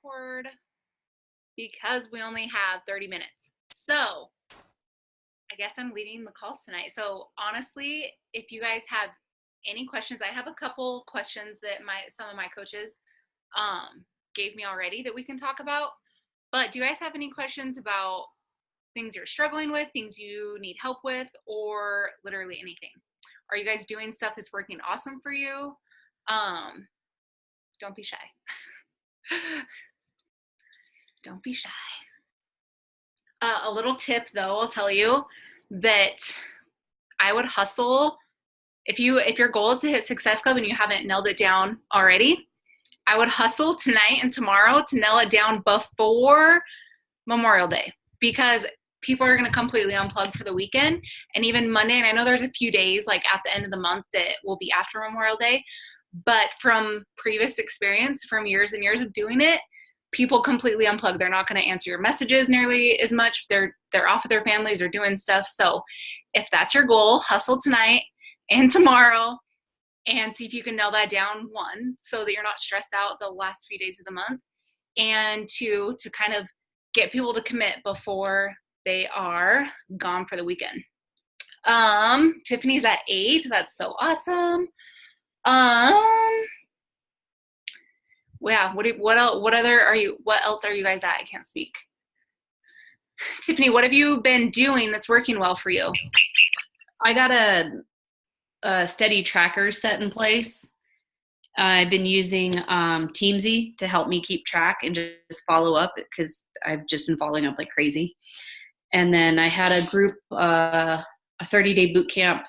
record because we only have 30 minutes. So I guess I'm leading the calls tonight. So honestly, if you guys have any questions, I have a couple questions that some of my coaches gave me already that we can talk about. But do you guys have any questions about things you're struggling with, things you need help with, or literally anything? Are you guys doing stuff that's working awesome for you? Don't be shy. Don't be shy. A little tip though, I'll tell you that I would hustle. If your goal is to hit Success Club and you haven't nailed it down already, I would hustle tonight and tomorrow to nail it down before Memorial Day, because people are going to completely unplug for the weekend, and even Monday. And I know there's a few days like at the end of the month that will be after Memorial Day, but from previous experience, from years and years of doing it, people completely unplug. They're not going to answer your messages nearly as much. They're off with their families or doing stuff. So if that's your goal, hustle tonight and tomorrow and see if you can nail that down, one, so that you're not stressed out the last few days of the month, and two, to kind of get people to commit before they are gone for the weekend. Tiffany's at 8. That's so awesome. Yeah, what else are you guys at? I can't speak. Tiffany, what have you been doing that's working well for you? I got a steady tracker set in place. I've been using Teamsy to help me keep track and just follow up, because I've just been following up like crazy. And then I had a group, a 30-day boot camp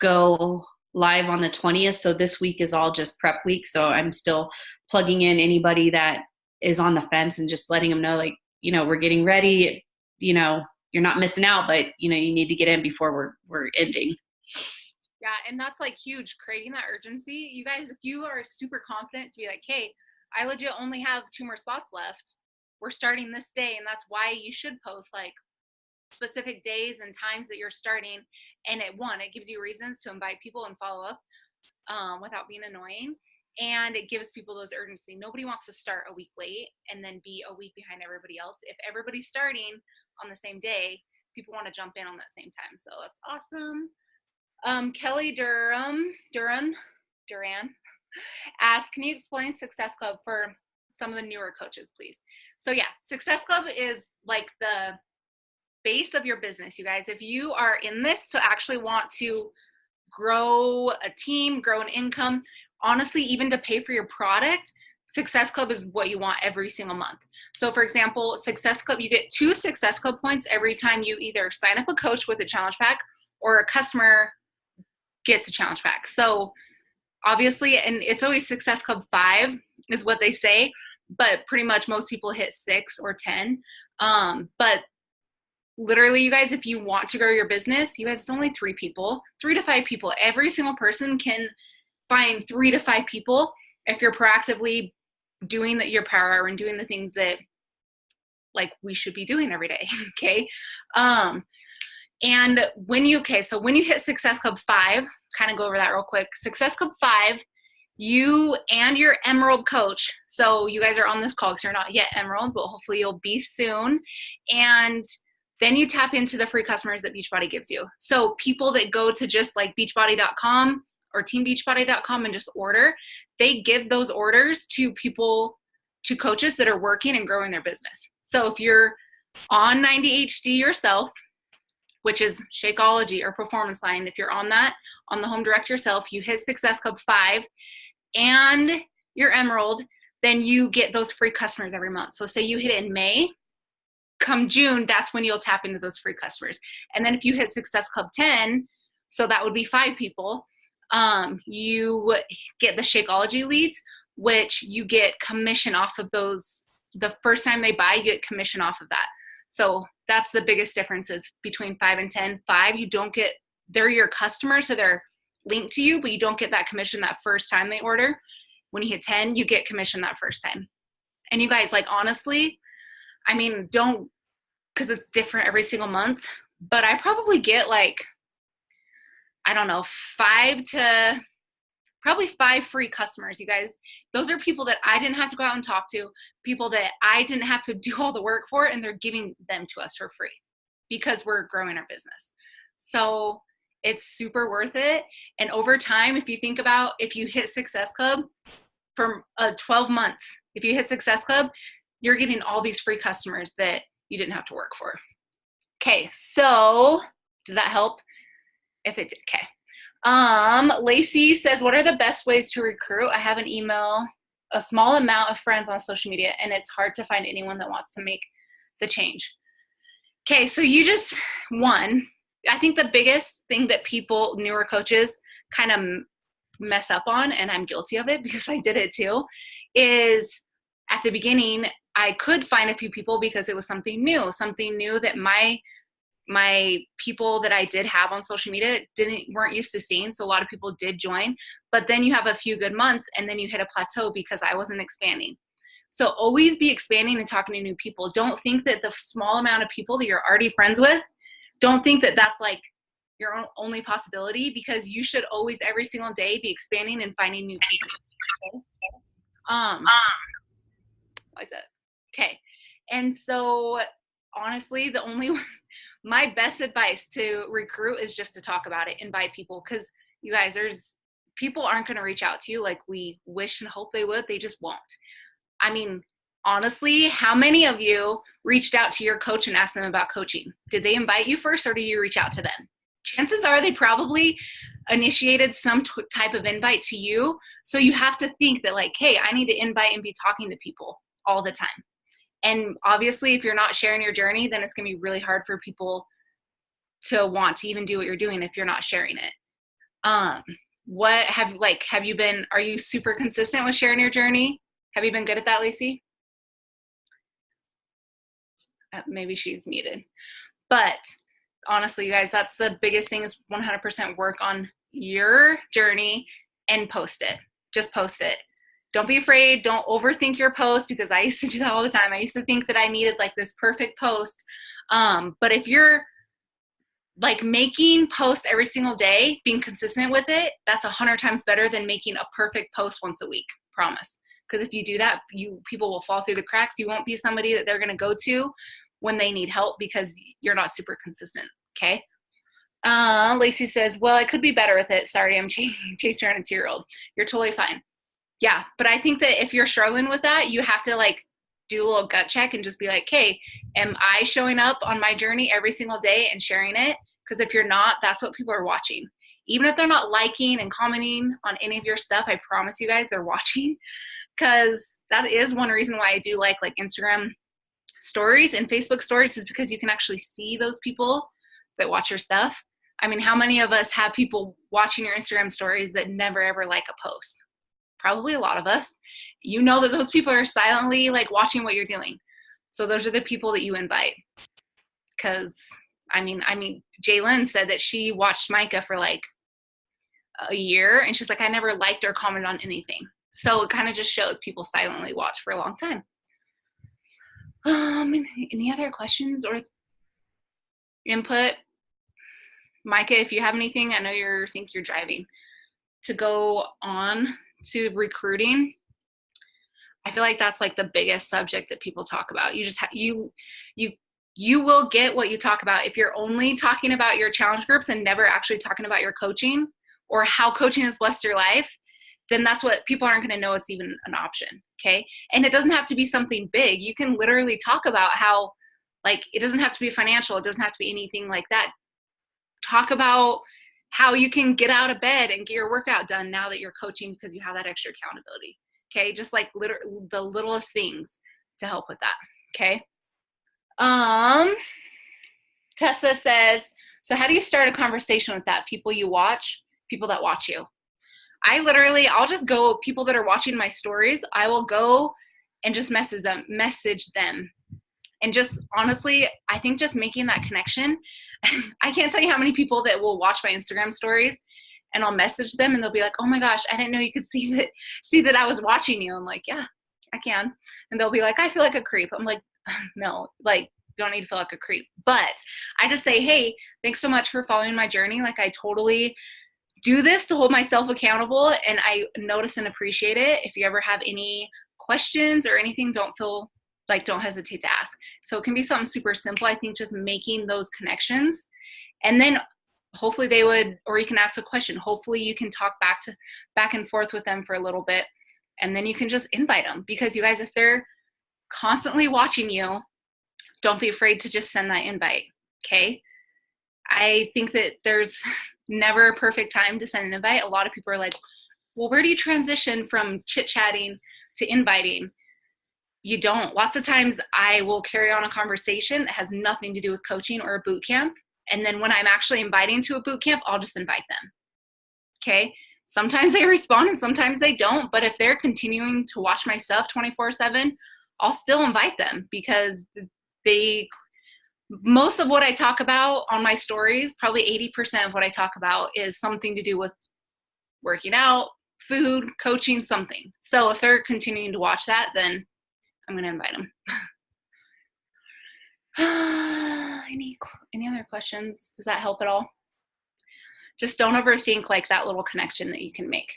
go live on the 20th. So this week is all just prep week. So I'm still plugging in anybody that is on the fence and just letting them know, like, we're getting ready, you're not missing out, but you need to get in before we're ending. Yeah, and that's like huge, creating that urgency. You guys, if you are super confident to be like, hey, I legit only have 2 more spots left, we're starting this day, and that's why you should post like specific days and times that you're starting. And it gives you reasons to invite people and follow up without being annoying, and it gives people those urgency. Nobody wants to start a week late and then be a week behind everybody else. If everybody's starting on the same day, people want to jump in on that same time. So that's awesome. Kelly Duran asked, can you explain Success Club for some of the newer coaches, please? So yeah, Success Club is like the base of your business, you guys. If you are in this to actually want to grow a team, grow an income, honestly, even to pay for your product, Success Club is what you want every single month. So for example, Success Club, you get 2 Success Club points every time you either sign up a coach with a challenge pack or a customer gets a challenge pack. So obviously, and it's always Success Club 5 is what they say, but pretty much most people hit 6 or 10. But literally, you guys, if you want to grow your business, you guys, it's only 3 to 5 people. Every single person can find 3 to 5 people if you're proactively doing your power hour and doing the things that like we should be doing every day. Okay. And when you hit Success Club 5, kind of go over that real quick. Success Club 5, you and your Emerald coach, so you guys are on this call because you're not yet Emerald, but hopefully you'll be soon. And then you tap into the free customers that Beachbody gives you. So people that go to just like beachbody.com or teambeachbody.com and just order, they give those orders to coaches that are working and growing their business. So if you're on 90HD yourself, which is Shakeology or Performance Line, if you're on that, on the home direct yourself, you hit Success Club 5 and you're Emerald, then you get those free customers every month. So say you hit it in May, come June, that's when you'll tap into those free customers. And then if you hit Success Club 10, so that would be 5 people, you get the Shakeology leads, which you get commission off of those. The first time they buy, you get commission off of that. So that's the biggest differences between 5 and 10. 5, you don't get, they're your customers, so they're linked to you, but you don't get that commission that first time they order. When you hit 10, you get commission that first time. And you guys, like, honestly, I mean, don't, because it's different every single month, but I probably get like, I don't know, 5 to probably 5 free customers, you guys. Those are people that I didn't have to go out and talk to, people that I didn't have to do all the work for, and they're giving them to us for free because we're growing our business. So it's super worth it. And over time, if you think about, if you hit Success Club for 12 months, if you hit Success Club, you're getting all these free customers that you didn't have to work for. Okay, so did that help? If it did, okay. Lacey says, what are the best ways to recruit? I have a small amount of friends on social media, and it's hard to find anyone that wants to make the change. Okay, so I think the biggest thing that newer coaches kind of mess up on, and I'm guilty of it because I did it too, is at the beginning, I could find a few people because it was something new that my people that I did have on social media weren't used to seeing. So a lot of people did join, but then you have a few good months and then you hit a plateau because I wasn't expanding. So always be expanding and talking to new people. Don't think that the small amount of people that you're already friends with, don't think that that's like your only possibility, because you should always, every single day, be expanding and finding new people. Okay? Why is that? Okay. And so honestly, my best advice to recruit is just to talk about it, invite people, because you guys, people aren't going to reach out to you like we wish and hope they would. They just won't. I mean, honestly, how many of you reached out to your coach and asked them about coaching? Did they invite you first, or do you reach out to them? Chances are they probably initiated some type of invite to you. So you have to think that like, hey, I need to invite and be talking to people all the time. And obviously, if you're not sharing your journey, then it's going to be really hard for people to want to even do what you're doing if you're not sharing it. Are you super consistent with sharing your journey? Have you been good at that, Lacey? Maybe she's muted. But honestly, you guys, that's the biggest thing, is 100% work on your journey and post it. Just post it. Don't be afraid. Don't overthink your post, because I used to do that all the time. I used to think that I needed like this perfect post. But if you're like making posts every single day, being consistent with it, that's 100 times better than making a perfect post once a week. Promise. Because if you do that, people will fall through the cracks. You won't be somebody that they're going to go to when they need help because you're not super consistent. Okay. Lacey says, well, I could be better with it. Sorry, I'm chasing around a 2-year-old. You're totally fine. Yeah. But I think that if you're struggling with that, you have to like do a little gut check and just be like, hey, am I showing up on my journey every single day and sharing it? Because if you're not, that's what people are watching. Even if they're not liking and commenting on any of your stuff, I promise you guys they're watching, because that is one reason why I do like Instagram stories and Facebook stories, is because you can actually see those people that watch your stuff. I mean, how many of us have people watching your Instagram stories that never ever like a post? Probably a lot of us. You know that those people are silently like watching what you're doing. So those are the people that you invite. Because I mean, Jalen said that she watched Micah for like a year, and she's like, I never liked or commented on anything. So it kind of just shows people silently watch for a long time. Any other questions or input? Micah, if you have anything, I know you're driving. To go on to recruiting, I feel like that's like the biggest subject that people talk about. You just you will get what you talk about. If you're only talking about your challenge groups and never actually talking about your coaching or how coaching has blessed your life, then that's what people aren't going to know it's even an option. Okay. And it doesn't have to be something big. You can literally talk about how, like, it doesn't have to be financial. It doesn't have to be anything like that. Talk about how you can get out of bed and get your workout done now that you're coaching, because you have that extra accountability. Okay. Just like the littlest things to help with that. Okay. Tessa says, so how do you start a conversation with that? People that watch you. I'll just go, people that are watching my stories, I will go and just message them. And just honestly, I think just making that connection, I can't tell you how many people that will watch my Instagram stories and I'll message them and they'll be like, oh my gosh, I didn't know you could see that I was watching you. I'm like, yeah, I can. And they'll be like, I feel like a creep. I'm like, no, like, don't need to feel like a creep. But I just say, hey, thanks so much for following my journey. Like, I totally do this to hold myself accountable, and I notice and appreciate it. If you ever have any questions or anything, don't hesitate to ask. So it can be something super simple. I think just making those connections, and then hopefully they would, or you can ask a question. Hopefully you can talk back and forth with them for a little bit, and then you can just invite them. Because you guys, if they're constantly watching you, don't be afraid to just send that invite. Okay. I think that there's never a perfect time to send an invite. A lot of people are like, well, where do you transition from chit-chatting to inviting? You don't. Lots of times I will carry on a conversation that has nothing to do with coaching or a boot camp. And then when I'm actually inviting to a boot camp, I'll just invite them. Okay. Sometimes they respond and sometimes they don't. But if they're continuing to watch my stuff 24/7, I'll still invite them, because most of what I talk about on my stories, probably 80% of what I talk about is something to do with working out, food, coaching, something. So if they're continuing to watch that, then I'm going to invite them. Any other questions? Does that help at all? Just don't overthink like that little connection that you can make.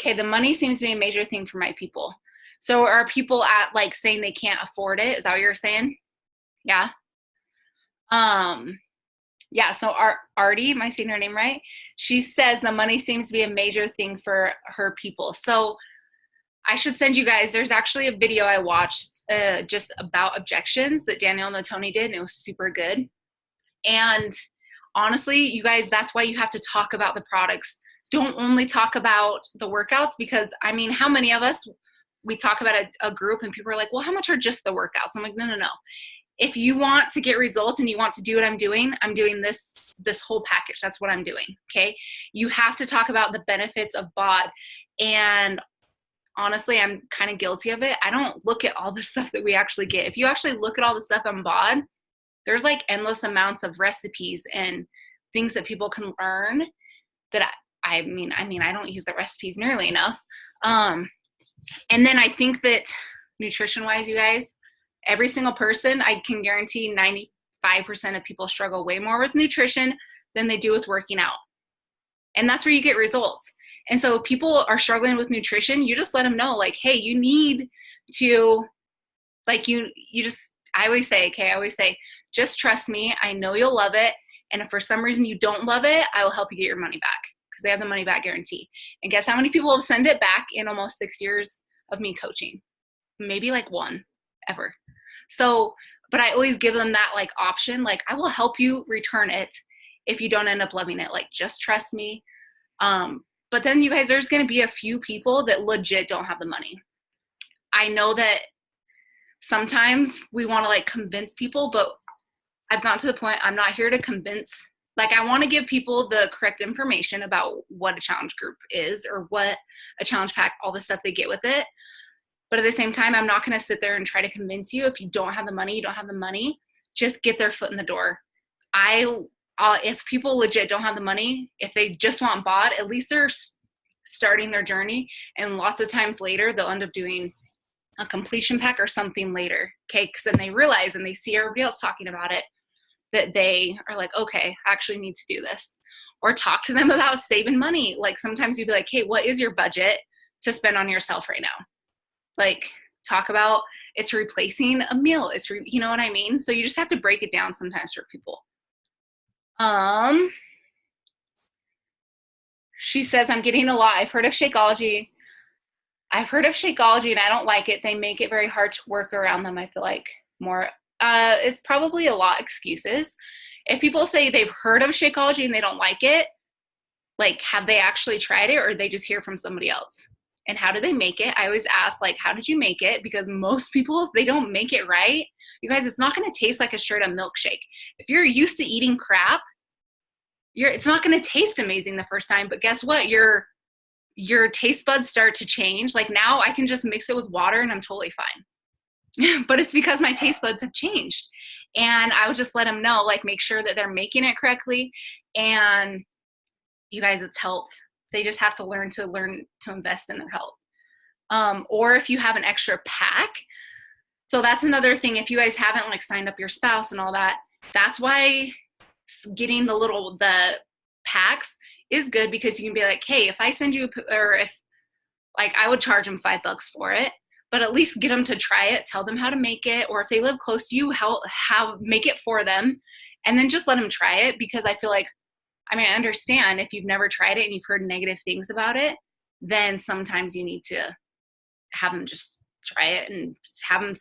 Okay, the money seems to be a major thing for my people. So are people at like saying they can't afford it? Is that what you're saying? Yeah. Yeah, so Artie, am I saying her name right? She says the money seems to be a major thing for her people. So I should send you guys, there's actually a video I watched just about objections that Danielle Natoni did, and it was super good. And honestly, you guys, that's why you have to talk about the products. Don't only talk about the workouts, because I mean, how many of us, we talk about a group and people are like, well, how much are just the workouts? I'm like, no. If you want to get results and you want to do what I'm doing this whole package. That's what I'm doing. Okay. You have to talk about the benefits of BOD. And honestly, I'm kind of guilty of it. I don't look at all the stuff that we actually get. If you actually look at all the stuff on BOD, there's like endless amounts of recipes and things that people can learn that I mean, I don't use the recipes nearly enough. And then I think that nutrition wise, you guys, every single person, I can guarantee 95% of people struggle way more with nutrition than they do with working out. And that's where you get results. And so if people are struggling with nutrition, you just let them know, like, hey, you need to, like, you just, I always say, just trust me. I know you'll love it. And if for some reason you don't love it, I will help you get your money back, because they have the money back guarantee. And guess how many people have sent it back in almost 6 years of me coaching? Maybe like one ever. So, but I always give them that like option, like I will help you return it if you don't end up loving it. Like, just trust me. But then you guys, there's going to be a few people that legit don't have the money. I know that sometimes we want to like convince people, but I've gotten to the point, I'm not here to convince. Like, I want to give people the correct information about what a challenge group is or what a challenge pack, all the stuff they get with it. But at the same time, I'm not going to sit there and try to convince you. If you don't have the money, you don't have the money. Just get their foot in the door. If people legit don't have the money, if they just want BOD, at least they're starting their journey. And lots of times later, they'll end up doing a completion pack or something later. Okay, because then they realize and they see everybody else talking about it, that they are like, okay, I actually need to do this. Or talk to them about saving money. Like, sometimes you'd be like, hey, what is your budget to spend on yourself right now? Like, talk about it's replacing a meal. You know what I mean? So you just have to break it down sometimes for people. She says, I'm getting a lot. I've heard of Shakeology and I don't like it. They make it very hard to work around them. I feel like more, it's probably a lot excuses. If people say they've heard of Shakeology and they don't like it, like, have they actually tried it, or they just hear from somebody else? And how do they make it? I always ask, like, how did you make it? Because most people, if they don't make it right, you guys, it's not going to taste like a straight up milkshake. If you're used to eating crap, it's not going to taste amazing the first time. But guess what? Your taste buds start to change. Like, now I can just mix it with water and I'm totally fine. But it's because my taste buds have changed. And I would just let them know, like, make sure that they're making it correctly. And you guys, it's health. They just have to learn to invest in their health. Or if you have an extra pack. So that's another thing. If you guys haven't like signed up your spouse and all that, that's why getting the packs is good because you can be like, hey, if I send you, or if like I would charge them $5 for it, but at least get them to try it, tell them how to make it, or if they live close to you, how make it for them, and then just let them try it. Because I feel like, I mean, I understand if you've never tried it and you've heard negative things about it, then sometimes you need to have them just try it and just have them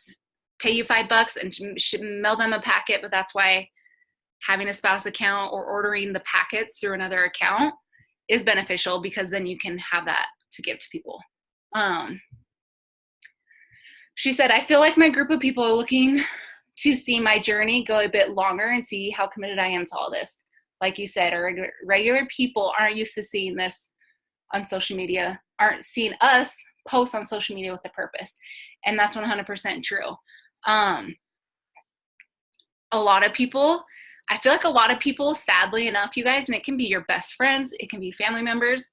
pay you $5 and mail them a packet. But that's why having a spouse account or ordering the packets through another account is beneficial, because then you can have that to give to people. She said, I feel like my group of people are looking to see my journey go a bit longer and see how committed I am to all this. Like you said, our regular people aren't used to seeing this on social media, aren't seeing us post on social media with a purpose. And that's 100% true. A lot of people, I feel like a lot of people, sadly enough, you guys, and it can be your best friends, it can be family members,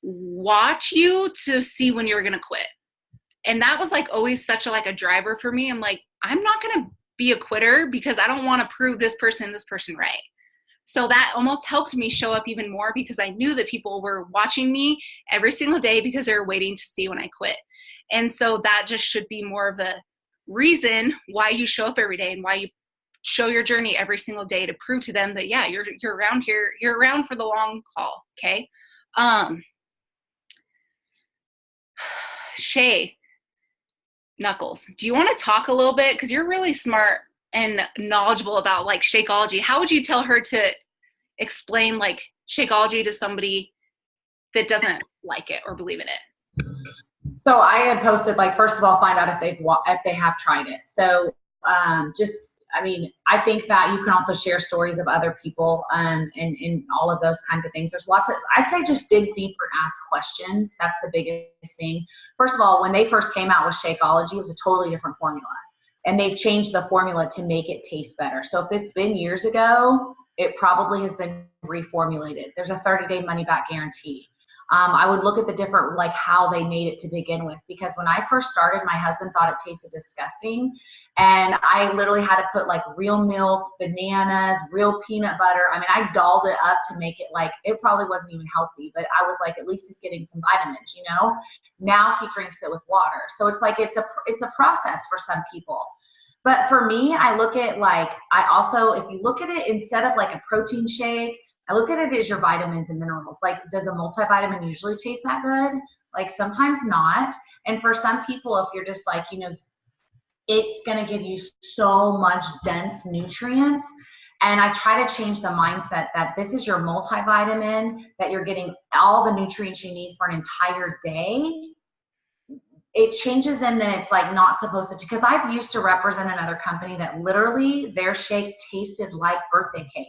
watch you to see when you're going to quit. And that was like always such a driver for me. I'm like, I'm not going to be a quitter because I don't want to prove this person right. So that almost helped me show up even more, because I knew that people were watching me every single day because they were waiting to see when I quit. And so that just should be more of a reason why you show up every day and why you show your journey every single day, to prove to them that, yeah, you're around here, you're around for the long haul. Okay. Shay Knuckles, do you want to talk a little bit? Because you're really smart and knowledgeable about like Shakeology. How would you tell her to explain like Shakeology to somebody that doesn't like it or believe in it? So I had posted, like, first of all, find out if they have tried it. So I think that you can also share stories of other people and all of those kinds of things. There's lots of, I say just dig deeper and ask questions. That's the biggest thing. First of all, when they first came out with Shakeology, it was a totally different formula. And they've changed the formula to make it taste better. So if it's been years ago, it probably has been reformulated. There's a 30-day money-back guarantee. I would look at the different, like how they made it to begin with, because when I first started, my husband thought it tasted disgusting. And I literally had to put like real milk, bananas, real peanut butter. I mean, I dolled it up to make it like, it probably wasn't even healthy, but I was like, at least he's getting some vitamins, you know? Now he drinks it with water. So it's like, it's a process for some people. But for me, I look at like, if you look at it instead of like a protein shake, I look at it as your vitamins and minerals. Like, does a multivitamin usually taste that good? Like, sometimes not. And for some people, if you're just like, you know, it's going to give you so much dense nutrients. And I try to change the mindset that this is your multivitamin, that you're getting all the nutrients you need for an entire day. It changes them, then it's like not supposed to, because I've used to represent another company that literally their shake tasted like birthday cake.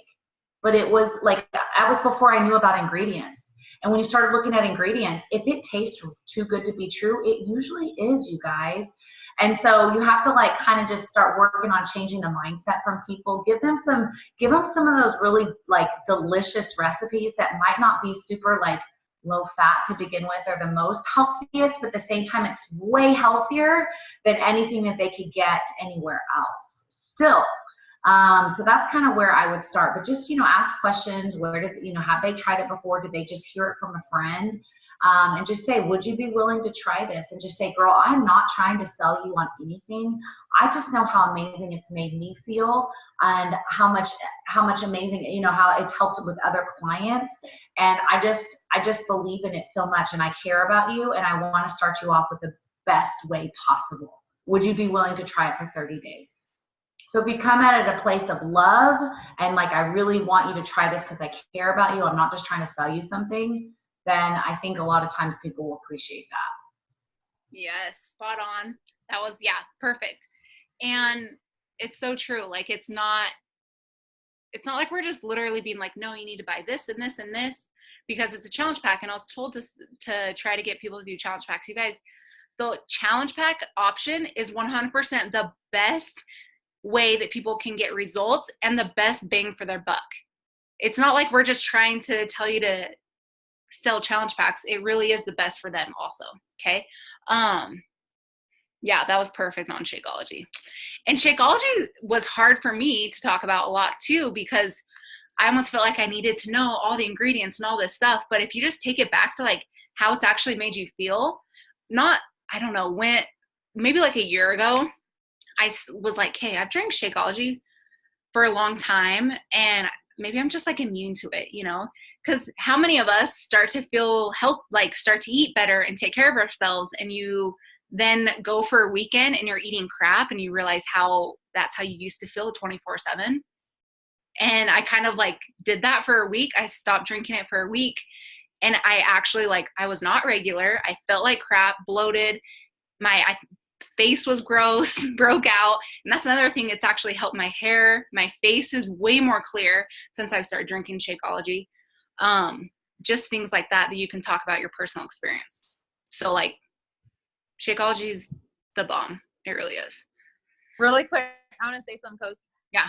But it was like, that was before I knew about ingredients. And when you started looking at ingredients, if it tastes too good to be true, it usually is, you guys. And so you have to like kind of just start working on changing the mindset from people. Give them some of those really like delicious recipes that might not be super like low fat to begin with, or the most healthiest, but at the same time, it's way healthier than anything that they could get anywhere else still. So that's kind of where I would start, but just, you know, ask questions. Have they tried it before? Did they just hear it from a friend? And just say, would you be willing to try this? And just say, girl, I'm not trying to sell you on anything. I just know how amazing it's made me feel, and how much amazing, you know, how it's helped with other clients. And I just believe in it so much, and I care about you, and I want to start you off with the best way possible. Would you be willing to try it for 30 days? So if you come at it a place of love and like, I really want you to try this because I care about you, I'm not just trying to sell you something, then I think a lot of times people will appreciate that. Yes, spot on. That was, yeah, perfect. And it's so true. Like, it's not like we're just literally being like, no, you need to buy this and this and this because it's a challenge pack. And I was told to try to get people to do challenge packs. You guys, the challenge pack option is 100% the best way that people can get results and the best bang for their buck. It's not like we're just trying to tell you to sell challenge packs. It really is the best for them also. Okay. Yeah, that was perfect on Shakeology. And Shakeology was hard for me to talk about a lot too, because I almost felt like I needed to know all the ingredients and all this stuff. But if you just take it back to like how it's actually made you feel, I don't know, maybe like a year ago, I was like, hey, I've drank Shakeology for a long time and maybe I'm just like immune to it, because how many of us start to feel start to eat better and take care of ourselves, and you then go for a weekend and you're eating crap and you realize that's how you used to feel 24/7. And I kind of like did that for a week. I stopped drinking it for a week. And I actually I was not regular. I felt like crap, bloated. My face was gross, broke out. And that's another thing. It's actually helped my hair. My face is way more clear since I've started drinking Shakeology. Just things like that you can talk about your personal experience. So like Shakeology is the bomb. It really is. Really quick, I want to say something, Coast. Yeah.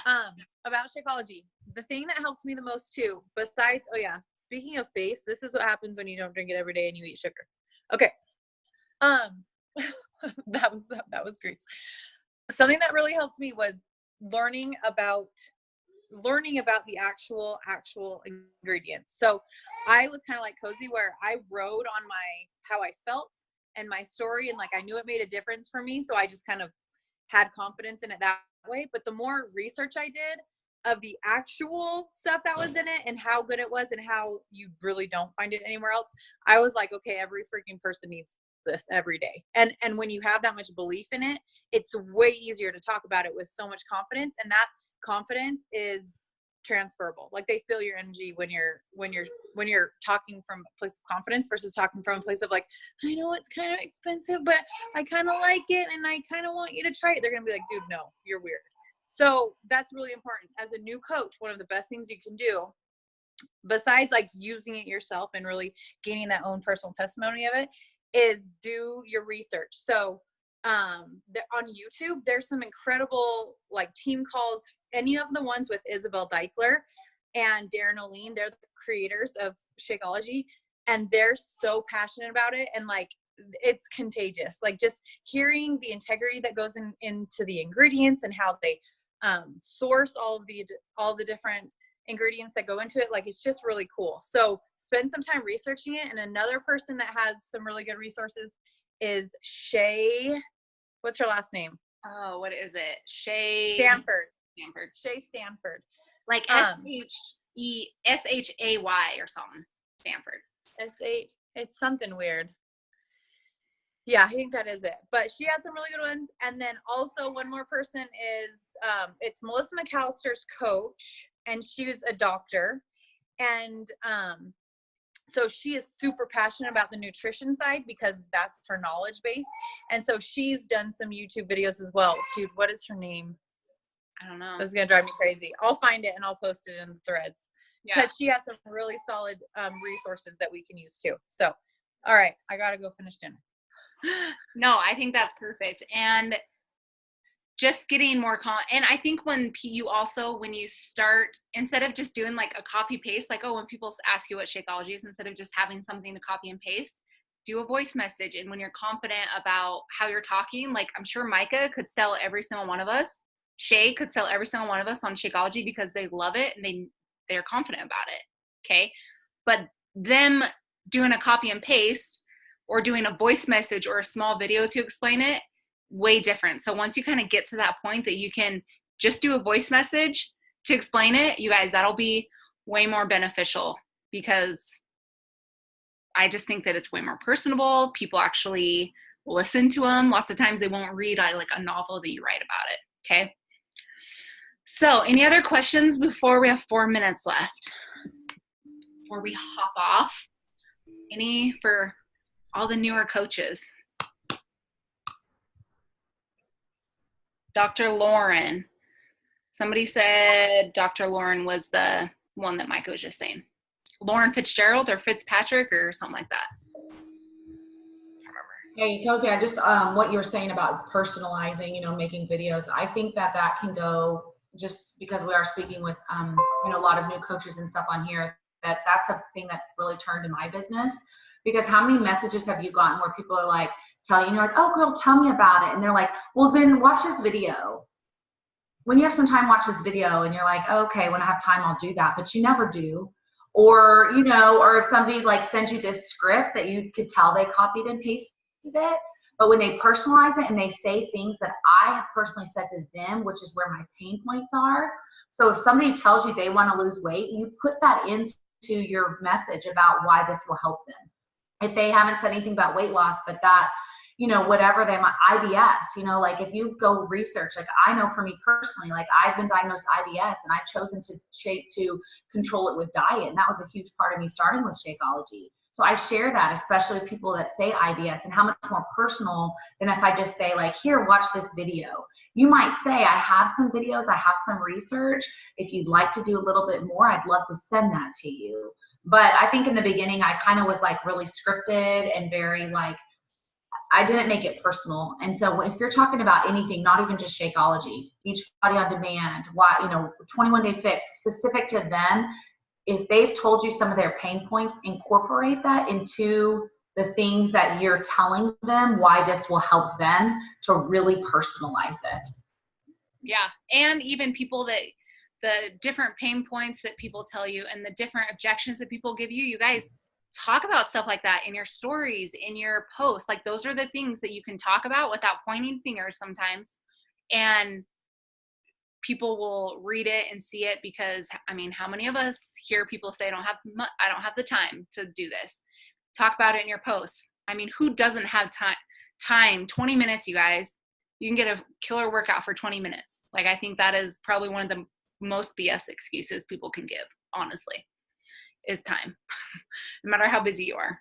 About Shakeology. The thing that helps me the most too, besides, speaking of face, this is what happens when you don't drink it every day and you eat sugar. Okay. That was great. Something that really helped me was learning about the actual ingredients. So I was kind of like Cozy, where I wrote on how I felt and my story, and like I knew it made a difference for me, so I just kind of had confidence in it that way. But the more research I did of the actual stuff that was in it and how good it was and how you really don't find it anywhere else, I was like, okay, every freaking person needs this every day. And when you have that much belief in it, it's way easier to talk about it with so much confidence, and that confidence is transferable. Like they feel your energy when you're talking from a place of confidence versus talking from a place of like, I know it's kind of expensive, but I kind of like it and I kind of want you to try it. They're gonna be like, dude, no, you're weird. So that's really important. As a new coach, one of the best things you can do, besides like using it yourself and really gaining that own personal testimony of it, is do your research. So on YouTube, there's some incredible like team calls. Any of the ones with Isabel Deichler and Darren O'Lean, they're the creators of Shakeology, and they're so passionate about it, and like it's contagious. Like just hearing the integrity that goes into the ingredients and how they source all the different ingredients that go into it, like it's just really cool. So spend some time researching it. And another person that has some really good resources is Shay. What's her last name? Oh, what is it? Shay Stanford. Shay Stanford. Like SHAY or something. Stanford. It's something weird. Yeah, I think that is it. But she has some really good ones. And then also one more person is it's Melissa McAllister's coach, and she was a doctor. And so she is super passionate about the nutrition side because that's her knowledge base. And so she's done some YouTube videos as well. Dude, what is her name? I don't know. This is going to drive me crazy. I'll find it and I'll post it in the threads. Because she has some really solid resources that we can use too. So, all right, I got to go finish dinner. No, I think that's perfect. And just getting more and I think when you start, instead of just doing like a copy paste, like, when people ask you what Shakeology is, instead of just having something to copy and paste, do a voice message. And when you're confident about how you're talking, like I'm sure Micah could sell every single one of us. Shay could sell every single one of us on Shakeology because they love it and they're confident about it. Okay. But them doing a copy and paste or doing a voice message or a small video to explain it, way different. So once you kind of get to that point that you can just do a voice message to explain it, you guys, that'll be way more beneficial, because I just think that it's way more personable. People actually listen to them. Lots of times they won't read like a novel that you write about it. Okay. So any other questions before we have 4 minutes left? Before we hop off? Any for all the newer coaches? Dr. Lauren. Somebody said Dr. Lauren was the one that Micah was just saying. Lauren Fitzgerald or Fitzpatrick or something like that. Hey, Cozy, I just, what you were saying about personalizing, making videos, I think that can go, just because we are speaking with, a lot of new coaches and stuff on here, that's a thing that's really turned in my business. Because how many messages have you gotten where people are like, telling you, you're like, oh girl, tell me about it. And they're like, well then watch this video. when you have some time, watch this video, and you're like, oh, okay, when I have time, I'll do that, but you never do. Or, you know, or if somebody like sends you this script that you could tell they copied and pasted it, but when they personalize it and they say things that I have personally said to them, which is where my pain points are. So if somebody tells you they want to lose weight, you put that into your message about why this will help them. If they haven't said anything about weight loss, but that, you know, whatever they might, IBS, you know, like if you go research, like I know for me personally, like I've been diagnosed IBS and I've chosen to control it with diet. And that was a huge part of me starting with Shakeology. So I share that, especially with people that say IBS, and how much more personal than if I just say like, here, watch this video. You might say, I have some videos, I have some research. If you'd like to do a little bit more, I'd love to send that to you. But I think in the beginning, I kind of was like really scripted and very like, I didn't make it personal. And so if you're talking about anything, not even just Shakeology, Beachbody on Demand, why, you know, 21 Day Fix, specific to them, if they've told you some of their pain points, incorporate that into the things that you're telling them, why this will help them to really personalize it. Yeah. And even people that, the different pain points that people tell you and the different objections that people give you, you guys talk about stuff like that in your stories, in your posts. Like those are the things that you can talk about without pointing fingers sometimes. And people will read it and see it, because I mean, how many of us hear people say, I don't have the time to do this. Talk about it in your posts. I mean, who doesn't have time? 20 minutes, you guys, you can get a killer workout for 20 minutes. Like, I think that is probably one of the most BS excuses people can give, honestly, is time, no matter how busy you are.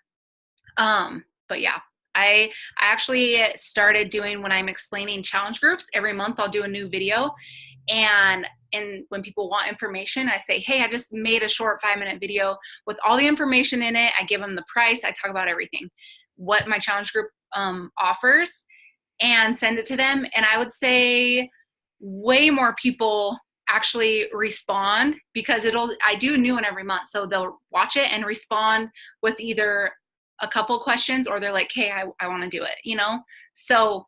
But yeah, I actually started doing, when I'm explaining challenge groups, every month I'll do a new video. And when people want information, I say, hey, I just made a short 5-minute video with all the information in it. I give them the price. I talk about everything, what my challenge group offers, and send it to them. And I would say way more people actually respond, because I do a new one every month. So they'll watch it and respond with either a couple questions, or they're like, hey, I want to do it, you know? So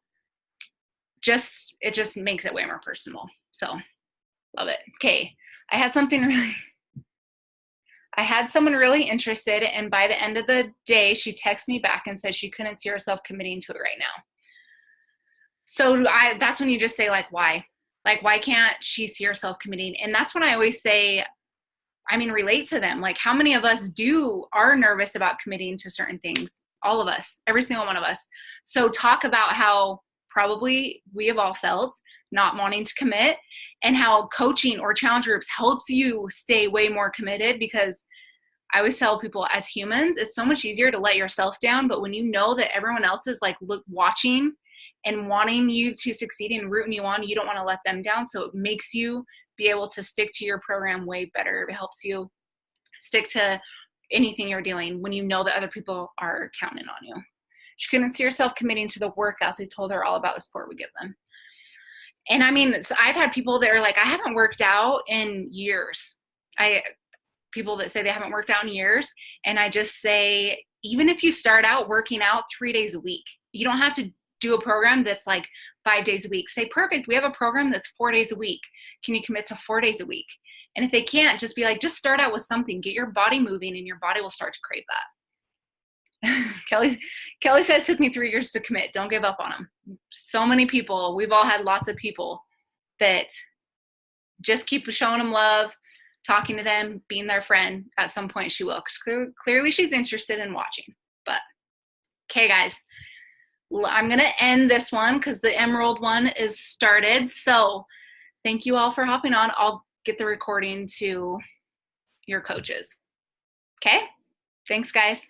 it just makes it way more personal. So love it. Okay. I had someone really interested, and by the end of the day, she texted me back and said she couldn't see herself committing to it right now. So that's when you just say, like, why? Like, why can't she see herself committing? And that's when I always say, I mean, relate to them. Like, how many of us are nervous about committing to certain things? All of us, every single one of us. So talk about how probably we have all felt not wanting to commit, and how coaching or challenge groups helps you stay way more committed. Because I always tell people, as humans, it's so much easier to let yourself down. But when you know that everyone else is like watching and wanting you to succeed and rooting you on, you don't want to let them down. So it makes you be able to stick to your program way better. It helps you stick to anything you're doing when you know that other people are counting on you. She couldn't see herself committing to the workouts. I told her all about the support we give them. And I mean, I've had people that are like, I haven't worked out in years. People that say they haven't worked out in years. And I just say, even if you start out working out 3 days a week, you don't have to do a program that's like 5 days a week. Say, perfect, we have a program that's 4 days a week. Can you commit to 4 days a week? And if they can't, just be like, just start out with something. Get your body moving, and your body will start to crave that. Kelly says it took me 3 years to commit. Don't give up on them. So many people, we've all had lots of people that just keep showing them love, talking to them, being their friend. At some point she will, because clearly she's interested in watching. But okay, guys, I'm going to end this one because the Emerald one is started. So thank you all for hopping on. I'll get the recording to your coaches. Okay? Thanks, guys.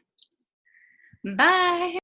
Bye.